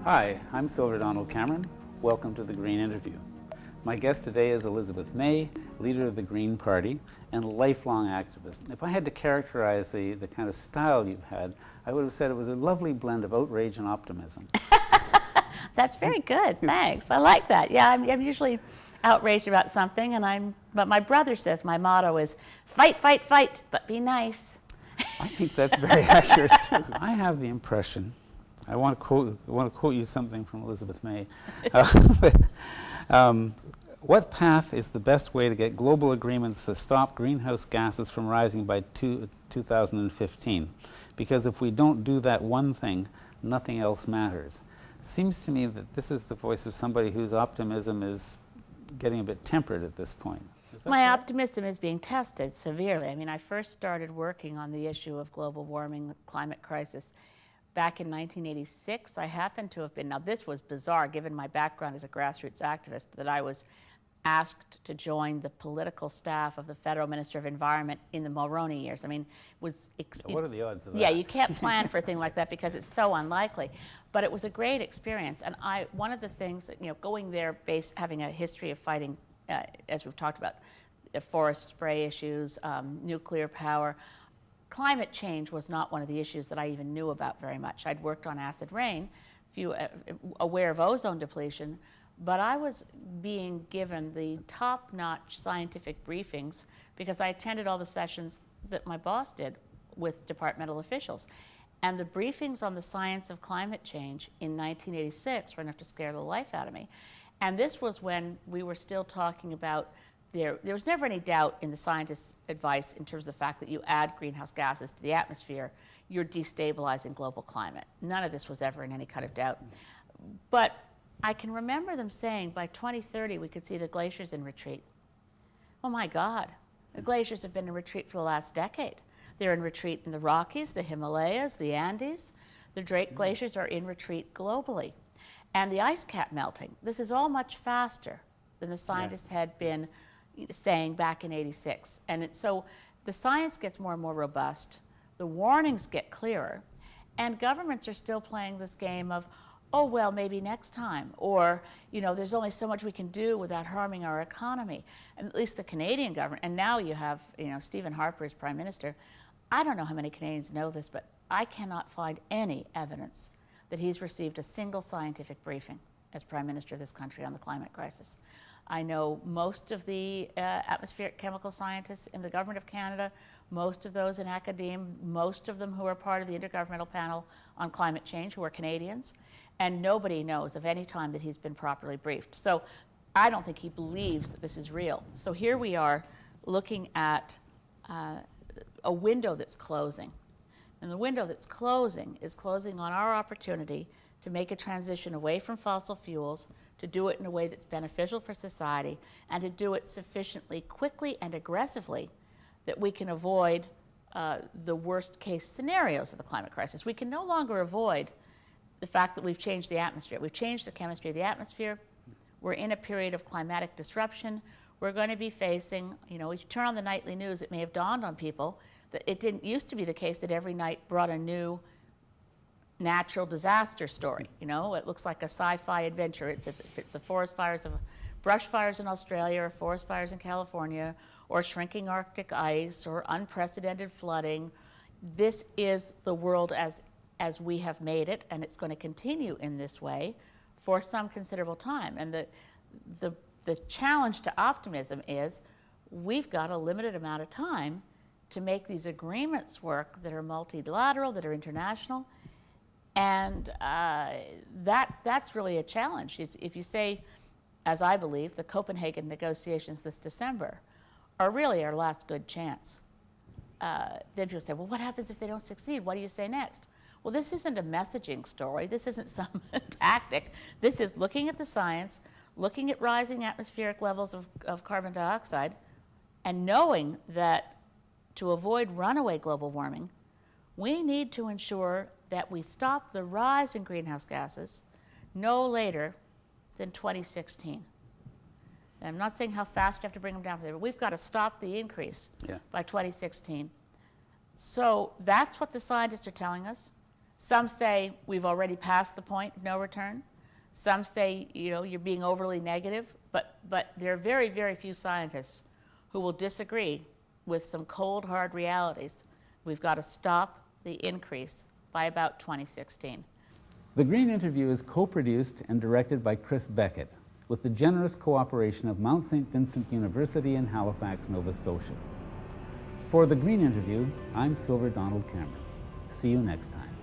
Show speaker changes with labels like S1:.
S1: Hi, I'm Silver Donald Cameron. Welcome to the Green Interview. My guest today is Elizabeth May, leader of the Green Party and a lifelong activist. If I had to characterize the kind of style you've had, I would have said it was a lovely blend of outrage and optimism.
S2: That's very good, thanks. I like that. Yeah, I'm usually outraged about something, but my brother says my motto is fight, fight, fight, but be nice.
S1: I think that's very accurate too. I have the impression, I want to quote you something from Elizabeth May. What path is the best way to get global agreements to stop greenhouse gases from rising by 2015? Because if we don't do that one thing, nothing else matters. Seems to me that this is the voice of somebody whose optimism is getting a bit tempered at this point.
S2: My optimism is being tested severely. I mean, I first started working on the issue of global warming, the climate crisis, back in 1986. I happened to have been, now this was bizarre given my background as a grassroots activist, that I was asked to join the political staff of the Federal Minister of Environment in the Mulroney years. I mean,
S1: what are the odds of that?
S2: Yeah, you can't plan for a thing like that because it's so unlikely. But it was a great experience, and one of the things that, going there, having a history of fighting, as we've talked about, forest spray issues, nuclear power. Climate change was not one of the issues that I even knew about very much. I'd worked on acid rain, aware of ozone depletion, but I was being given the top-notch scientific briefings because I attended all the sessions that my boss did with departmental officials. And the briefings on the science of climate change in 1986 were enough to scare the life out of me. And this was when we were still talking about, there was never any doubt in the scientists' advice in terms of the fact that you add greenhouse gases to the atmosphere, you're destabilizing global climate. None of this was ever in any kind of doubt. But I can remember them saying by 2030 we could see the glaciers in retreat. Oh my God, the glaciers have been in retreat for the last decade. They're in retreat in the Rockies, the Himalayas, the Andes. The Drake glaciers are in retreat globally. And the ice cap melting, this is all much faster than the scientists had been saying back in '86. And so the science gets more and more robust, the warnings get clearer, and governments are still playing this game of, oh, well, maybe next time, or, there's only so much we can do without harming our economy. And at least the Canadian government, and now you have, Stephen Harper as Prime Minister. I don't know how many Canadians know this, but I cannot find any evidence that he's received a single scientific briefing as Prime Minister of this country on the climate crisis. I know most of the atmospheric chemical scientists in the Government of Canada, most of those in academia, most of them who are part of the Intergovernmental Panel on Climate Change, who are Canadians, and nobody knows of any time that he's been properly briefed. So I don't think he believes that this is real. So here we are looking at a window that's closing. And the window that's closing is closing on our opportunity to make a transition away from fossil fuels, to do it in a way that's beneficial for society, and to do it sufficiently quickly and aggressively that we can avoid the worst case scenarios of the climate crisis. We can no longer avoid the fact that we've changed the atmosphere. We've changed the chemistry of the atmosphere. We're in a period of climatic disruption. We're going to be facing, if you turn on the nightly news, it may have dawned on people that it didn't used to be the case that every night brought a new natural disaster story. It looks like a sci-fi adventure. If it's the forest fires brush fires in Australia, or forest fires in California, or shrinking Arctic ice, or unprecedented flooding. This is the world as we have made it, and it's going to continue in this way for some considerable time. And the challenge to optimism is we've got a limited amount of time to make these agreements work that are multilateral, that are international. And that's really a challenge. If you say, as I believe, the Copenhagen negotiations this December are really our last good chance, then people say, well, what happens if they don't succeed? What do you say next? Well, this isn't a messaging story. This isn't some tactic. This is looking at the science, looking at rising atmospheric levels of carbon dioxide, and knowing that to avoid runaway global warming, we need to ensure that we stop the rise in greenhouse gases no later than 2016. And I'm not saying how fast you have to bring them down, but we've got to stop the increase by 2016. So that's what the scientists are telling us. Some say we've already passed the point of no return. Some say, you're being overly negative, but there are very, very few scientists who will disagree with some cold, hard realities. We've got to stop the increase by about 2016.
S1: The Green Interview is co-produced and directed by Chris Beckett, with the generous cooperation of Mount St. Vincent University in Halifax, Nova Scotia. For The Green Interview, I'm Silver Donald Cameron. See you next time.